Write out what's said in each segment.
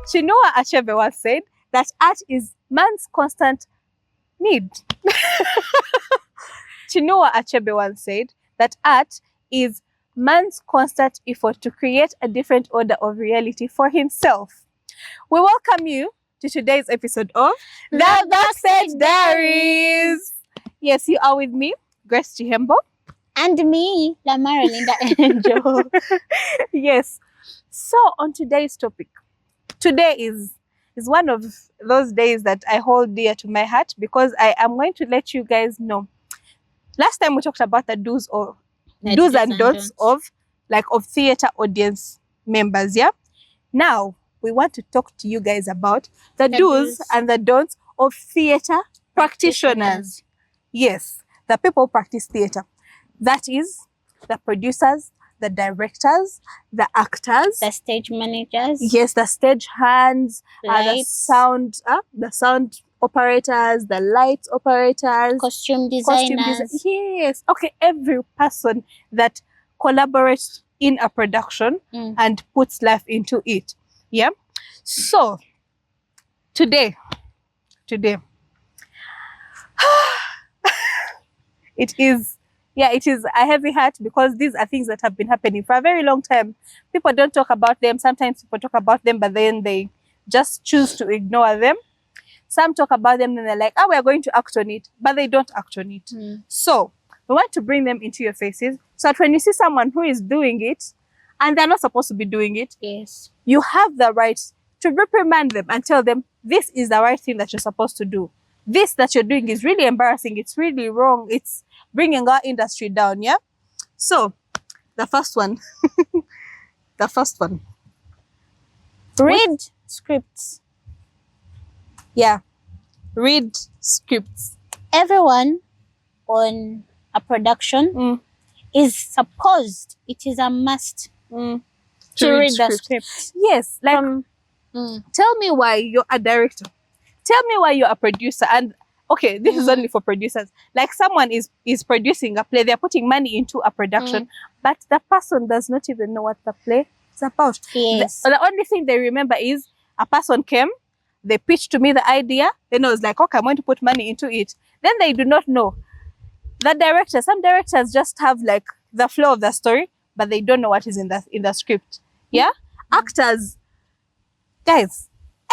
Chinua Achebe once said that art is man's constant need. Chinua Achebe once said that art is man's constant effort to create a different order of reality for himself. We welcome you to today's episode of The Backstage Diaries. Yes, you are with me, Grace Chihembo. And me, Lamara Linda Angel. Yes. So on today's topic, today is one of those days that I hold dear to my heart because I am going to let you guys know. Last time we talked about the do's and don'ts of theater audience members, yeah? Now we want to talk to you guys about the do's and the don'ts of theater practitioners. Yes, the people who practice theater. That is the producers, the directors, the actors, the stage managers. Yes, the stage hands, the sound operators, the light operators, costume designers. Yes, okay, every person that collaborates in a production and puts life into it. Yeah. So today, it is a heavy heart because these are things that have been happening for a very long time. People don't talk about them. Sometimes people talk about them, but then they just choose to ignore them. Some talk about them and they're like, we are going to act on it, but they don't act on it. So we want to bring them into your faces so that when you see someone who is doing it and they're not supposed to be doing it, yes, you have the right to reprimand them and tell them this is the right thing that you're supposed to do. This that you're doing is really embarrassing. It's really wrong. It's bringing our industry down, yeah? So, the first one. Read scripts. Yeah. Read scripts. Everyone on a production is supposed, it is a must to read the script. Yes. Like, tell me why you're a director. Tell me why you're a producer. And okay, this is only for producers. Like someone is producing a play, they're putting money into a production, but the person does not even know what the play is about. Yes. The only thing they remember is a person came, they pitched to me the idea, then I was like, okay, I'm going to put money into it. Then they do not know. The director, some directors just have like the flow of the story, but they don't know what is in the script. Yeah? Actors, guys,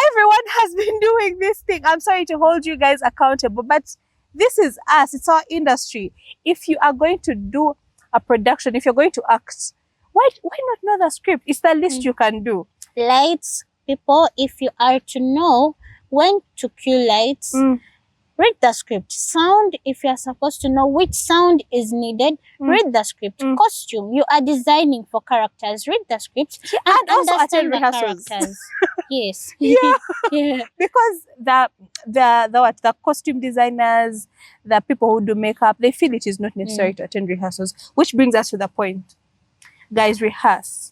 everyone has been doing this thing. I'm sorry to hold you guys accountable, but this is us. It's our industry. If you are going to do a production, if you're going to act, why not know the script? It's the least you can do. Lights, people, if you are to know when to cue lights, read the script. Sound, if you are supposed to know which sound is needed, read the script. Costume, you are designing for characters, read the script. Yeah, and also attend rehearsals. Yes. Yeah. Because the costume designers, the people who do makeup, they feel it is not necessary to attend rehearsals, which brings us to the point. Guys, rehearse.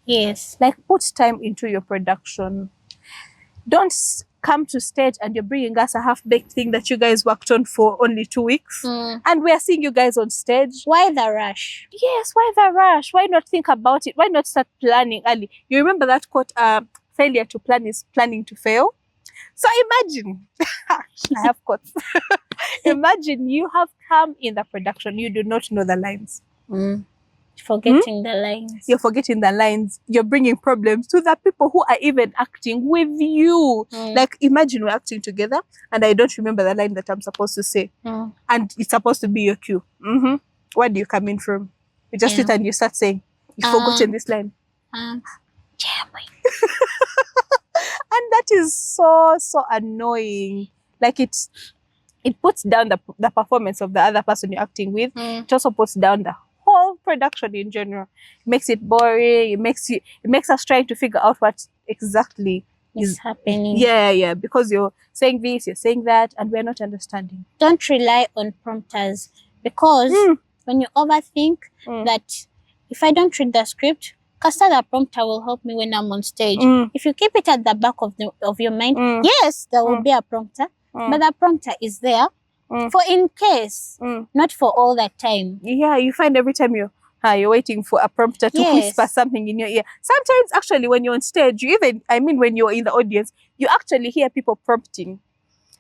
Yes. Like, put time into your production. Don't come to stage and you're bringing us a half-baked thing that you guys worked on for only 2 weeks. And we are seeing you guys on stage. Why the rush? Yes, why the rush? Why not think about it? Why not start planning early? You remember that quote, failure to plan is planning to fail? So imagine, I have quotes. Imagine you have come in the production, you do not know the lines. Forgetting the lines. You're forgetting the lines. You're bringing problems to the people who are even acting with you. Like, imagine we're acting together and I don't remember the line that I'm supposed to say. And it's supposed to be your cue. Where do you come in from? You just sit and you start saying, you've forgotten this line. And that is so annoying. Like, it puts down the performance of the other person you're acting with. It also puts down the whole production in general. It makes it boring. It makes us trying to figure out what exactly is happening. Yeah, because you're saying this, you're saying that, and we're not understanding. Don't rely on prompters, because when you overthink that if I don't read the script, the prompter will help me when I'm on stage. If you keep it at the back of your mind, yes, there will be a prompter, but the prompter is there for in case, not for all that time. Yeah, you find every time you're You're waiting for a prompter to whisper something in your ear. Sometimes, actually, when you're on stage, when you're in the audience, you actually hear people prompting.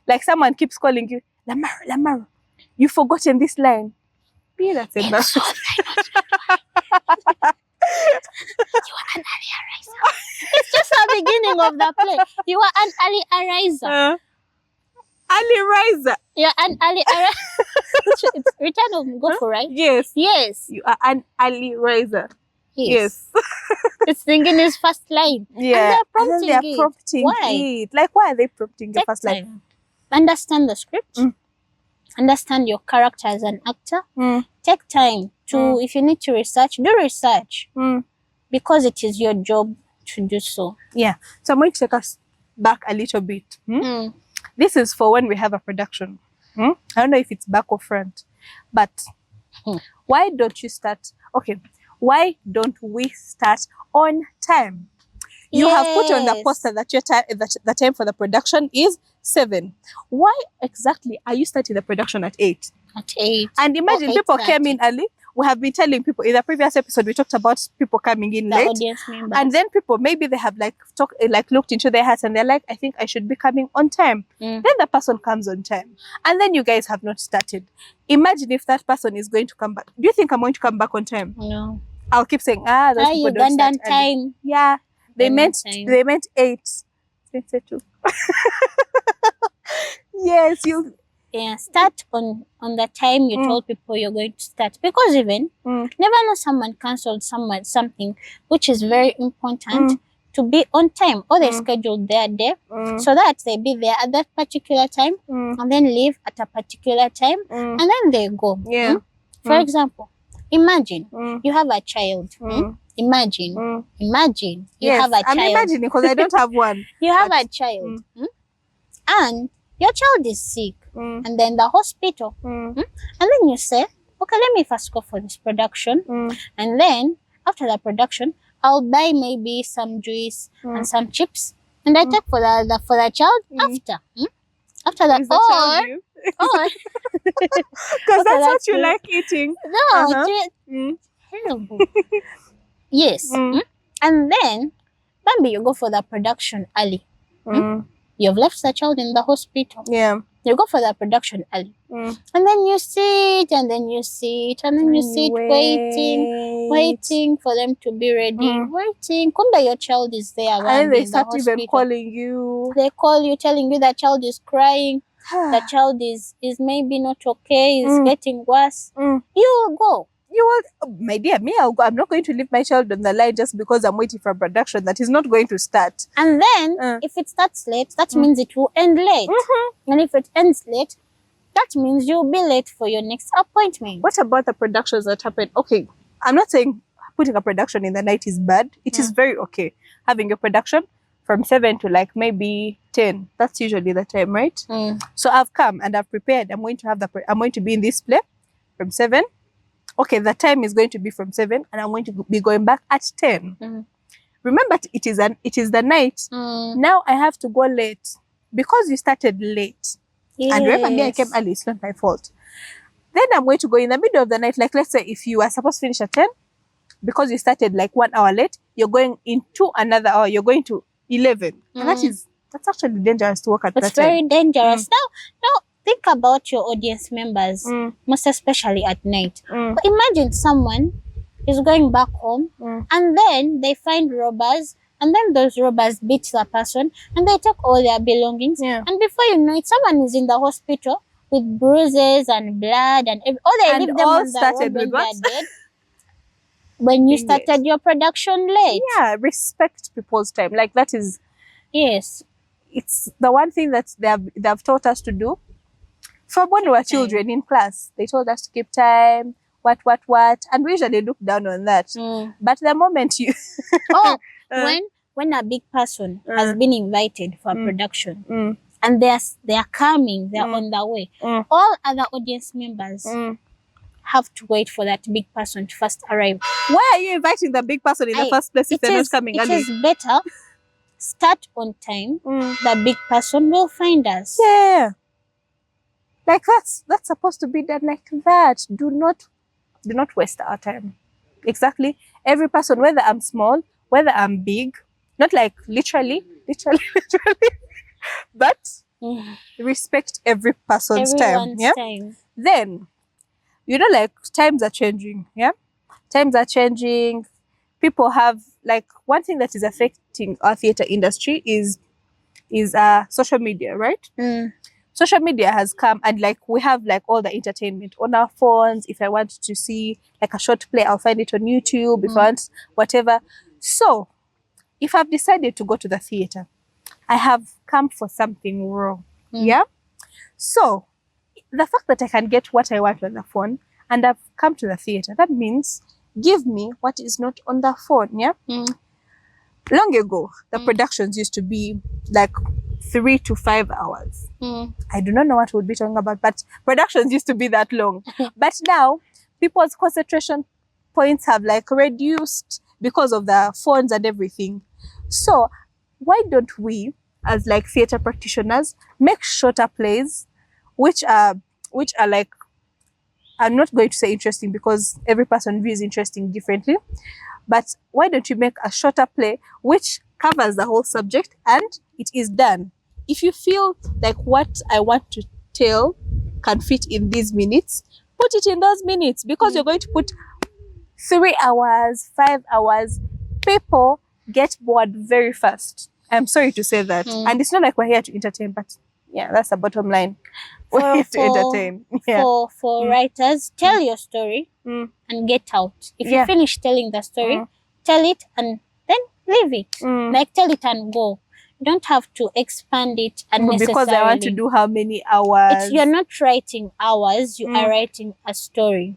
Like someone keeps calling you, Lamar, you've forgotten this line. Be that said, You are an early ariser. It's just the beginning of the play. You are an early ariser. Early riser. You're an early ariser. It's Return of Goku, right? Yes. Yes. You are an early riser. Yes. It's thinking his first line. Yeah. And they're prompting Why? it. Like, why are they prompting the Take first line? time. Understand the script. Understand your character as an actor. Take time to, if you need to research, do research. Because it is your job to do so. Yeah. So I'm going to take us back a little bit. This is for when we have a production. I don't know if it's back or front, but why don't you start? Okay, why don't we start on time? You have put on the poster that your time, the time for the production is 7. Why exactly are you starting the production at 8? At 8. And imagine people came in early. We have been telling people in the previous episode, we talked about people coming in late. Audience members. And then people, maybe they have looked into their hearts and they're like, I think I should be coming on time. Then the person comes on time. And then you guys have not started. Imagine if that person is going to come back. Do you think I'm going to come back on time? No. I'll keep saying, those people don't start Ugandan time. Yeah. They meant 8. 22. Yes, you. Yeah, start on the time you told people you're going to start. Because even never know someone cancelled something which is very important to be on time, or they scheduled their day so that they be there at that particular time and then leave at a particular time and then they go. Yeah. For example, imagine you have a child. Imagine you have a child. I'm imagining because I don't have one. You have a child and your child is sick and then the hospital and then you say, okay, let me first go for this production and then after the production I'll buy maybe some juice and some chips and I take for the child after that. Or because that's what you like eating. No, terrible. Yes. And then maybe you go for the production early. You've left the child in the hospital. Yeah. You go for the production early. And then you sit and then you sit and then you sit waiting for them to be ready. Waiting. Kumba, your child is there. And they start even calling you. They call you, telling you that child is crying. The child is maybe not okay, is getting worse. You will go. You will, my dear, I'll go. I'm not going to leave my child on the line just because I'm waiting for a production that is not going to start. And then, if it starts late, that means it will end late. And if it ends late, that means you'll be late for your next appointment. What about the productions that happen? Okay, I'm not saying putting a production in the night is bad. It is very okay. Having your production from 7 to maybe 10. That's usually the time, right? So I've come and I've prepared. I'm going to be in this play from 7. Okay, the time is going to be from 7 and I'm going to be going back at 10. Remember, it is the night. Now I have to go late because you started late. And remember me, I came early. It's not my fault. Then I'm going to go in the middle of the night. Like, let's say if you are supposed to finish at 10, because you started 1 hour late, you're going into another hour. You're going to 11. And that's actually dangerous to work at that time. It's very dangerous. Now, think about your audience members, most especially at night. But imagine someone is going back home and then they find robbers and then those robbers beat the person and they take all their belongings. And before you know it, someone is in the hospital with bruises and blood and they leave them on the road when they're dead. When you started your production late. Yeah, respect people's time. That is... Yes. It's the one thing that they have taught us to do. From when we were children in class, they told us to keep time, what, and we usually look down on that. But the moment you... when a big person has been invited for a production and they are coming, they're on their way, all other audience members have to wait for that big person to first arrive. Why are you inviting the big person in the first place if they're not coming early? It is better start on time. The big person will find us. Yeah. That's supposed to be done like that. Do not waste our time. Exactly. Every person, whether I'm small, whether I'm big, not like literally, literally, but Mm. respect every person's time. Everyone's Yeah. time. Then, like times are changing. Yeah. Times are changing. People have like one thing that is affecting our theatre industry is social media, right? Mm. Social media has come, and like we have like all the entertainment on our phones. If I want to see like a short play, I'll find it on YouTube. If I want whatever. So if I've decided to go to the theatre, I have come for something raw. Yeah. So the fact that I can get what I want on the phone and I've come to the theatre, that means give me what is not on the phone. Yeah. Long ago, the productions used to be like 3 to 5 hours. I do not know what we'll be talking about, but productions used to be that long. But now, people's concentration points have like reduced because of the phones and everything. So, why don't we, as like theatre practitioners, make shorter plays, which are like, I'm not going to say interesting because every person views interesting differently. But why don't you make a shorter play which covers the whole subject and it is done? If you feel like what I want to tell can fit in these minutes, put it in those minutes, because you're going to put 3 hours, 5 hours. People get bored very fast. I'm sorry to say that. And it's not like we're here to entertain, but yeah, that's the bottom line. We're here to entertain. Yeah. For writers, tell your story and get out. If you finish telling the story, tell it and then leave it. Like tell it and go. You don't have to expand it unnecessarily. Because I want to do how many hours? You're not writing hours, you are writing a story.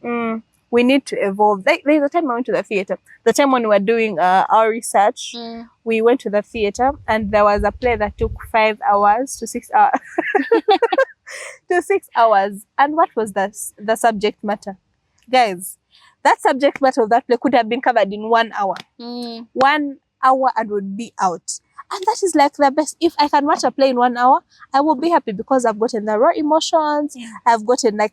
We need to evolve. There's a time I went to the theatre. The time when we were doing our research, we went to the theatre and there was a play that took 5 hours to 6 hours. To 6 hours. And what was the subject matter? Guys, that subject matter of that play could have been covered in 1 hour. 1 hour and would be out. And that is like the best. If I can watch a play in 1 hour, I will be happy because I've gotten the raw emotions. I've gotten that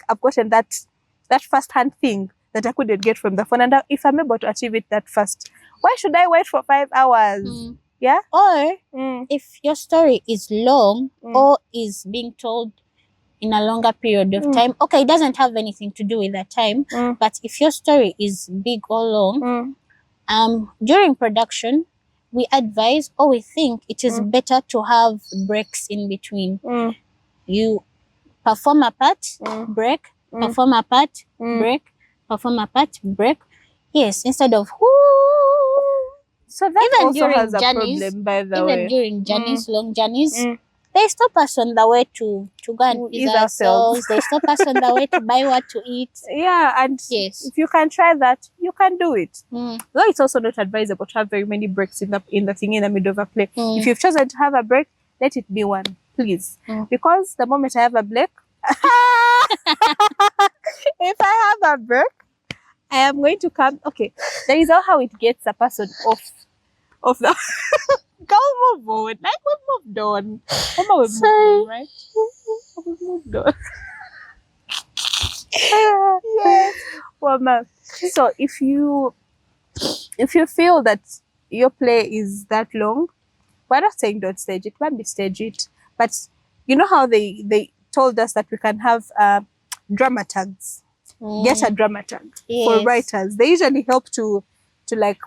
first-hand thing that I couldn't get from the phone. And if I'm able to achieve it that fast, why should I wait for 5 hours? Yeah? Or if your story is long or is being told in a longer period of time, okay, it doesn't have anything to do with that time, but if your story is big or long, during production, we advise or we think it is better to have breaks in between. You perform a part, break, perform a part, break, perform a part, break. Yes, instead of so that even also during has a journeys, problem, by the way. even during journeys, long journeys, they stop us on the way to go and ease ourselves. They stop us on the way to buy what to eat. Yeah, and yes, if you can try that, you can do it. Though it's also not advisable to have very many breaks in the thing in the middle of a play. If you've chosen to have a break, let it be one, please. Because the moment I have a break, if I have a break, I am going to come. Okay, there is how it gets a person off the. Girl, move on. Like we've moved on. Mama, we've moved on, right? We've moved on. Yes. Well, ma'am. So if you feel that your play is that long, we're not saying don't stage it. Maybe stage it. But you know how they told us that we can have drama tags. Get a drama tag for writers. They usually help to like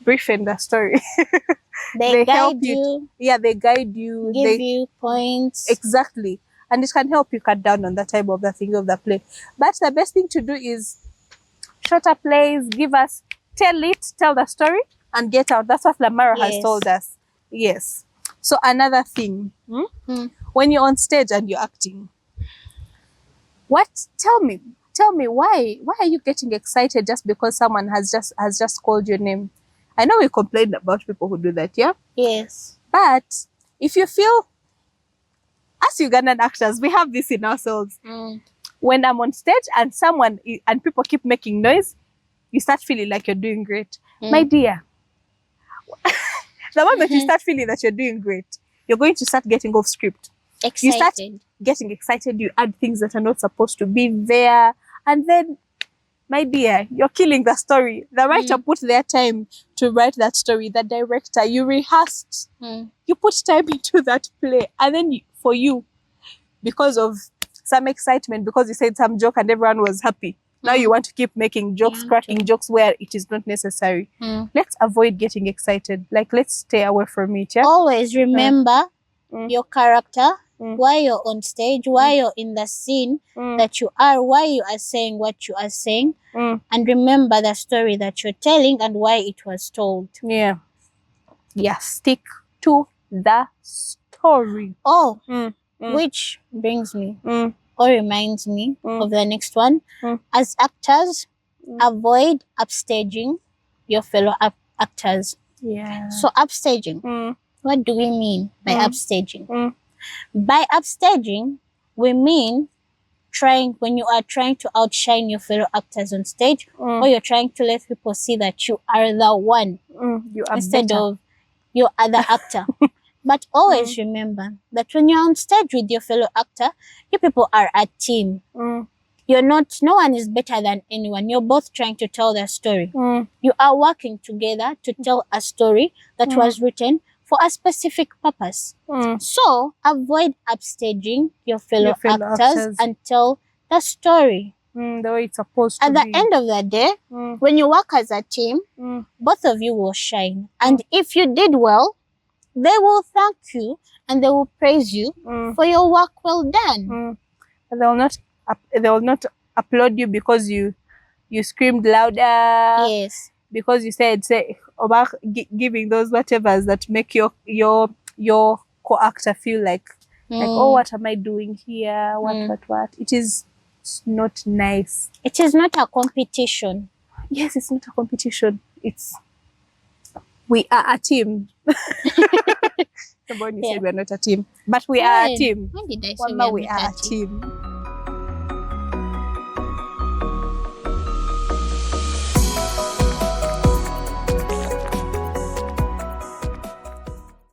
briefen the story. They guide help you. Yeah, they guide you. Give you points. Exactly. And it can help you cut down on the time of the thing of the play. But the best thing to do is shorter plays, tell the story and get out. That's what Lamara has told us. Yes. So another thing, when you're on stage and you're acting, tell me why are you getting excited just because someone has just called your name? I know we complain about people who do that, yeah? Yes. But if you feel, as Ugandan actors, we have this in ourselves. When I'm on stage and people keep making noise, you start feeling like you're doing great. My dear, the moment you start feeling that you're doing great, you're going to start getting off script. Excited. You start getting excited, you add things that are not supposed to be there, and then my dear, you're killing the story. The writer put their time to write that story. The director, you rehearsed. You put time into that play. And then for you, because of some excitement, because you said some joke and everyone was happy, now you want to keep making jokes, cracking jokes where it is not necessary. Let's avoid getting excited. Like, let's stay away from it. Yeah? Always remember your character, why you're on stage, why you're in the scene that you are, why you are saying what you are saying, and remember the story that you're telling and why it was told. Yeah. Yeah, stick to the story. Oh, which brings me or reminds me of the next one. As actors, avoid upstaging your fellow actors. Yeah. So upstaging, what do we mean by upstaging? By upstaging, we mean when you are trying to outshine your fellow actors on stage, or you're trying to let people see that you are the one You are instead better. of your other actor. But always remember that when you're on stage with your fellow actor, you people are a team. You're not, no one is better than anyone. You're both trying to tell the story. You are working together to tell a story that was written for a specific purpose. So avoid upstaging your fellow actors and tell the story. The way it's supposed to At be. the end of the day, when you work as a team, both of you will shine. And if you did well, they will thank you and they will praise you for your work well done. They will not applaud you because you screamed louder. Yes. Because you said about giving those whatevers that make your co-actor feel like oh, what am I doing here? What? It's not nice. It is not a competition. Yes, it's not a competition. We are a team. Somebody said we're not a team, but we are a team. When did I say we are a team?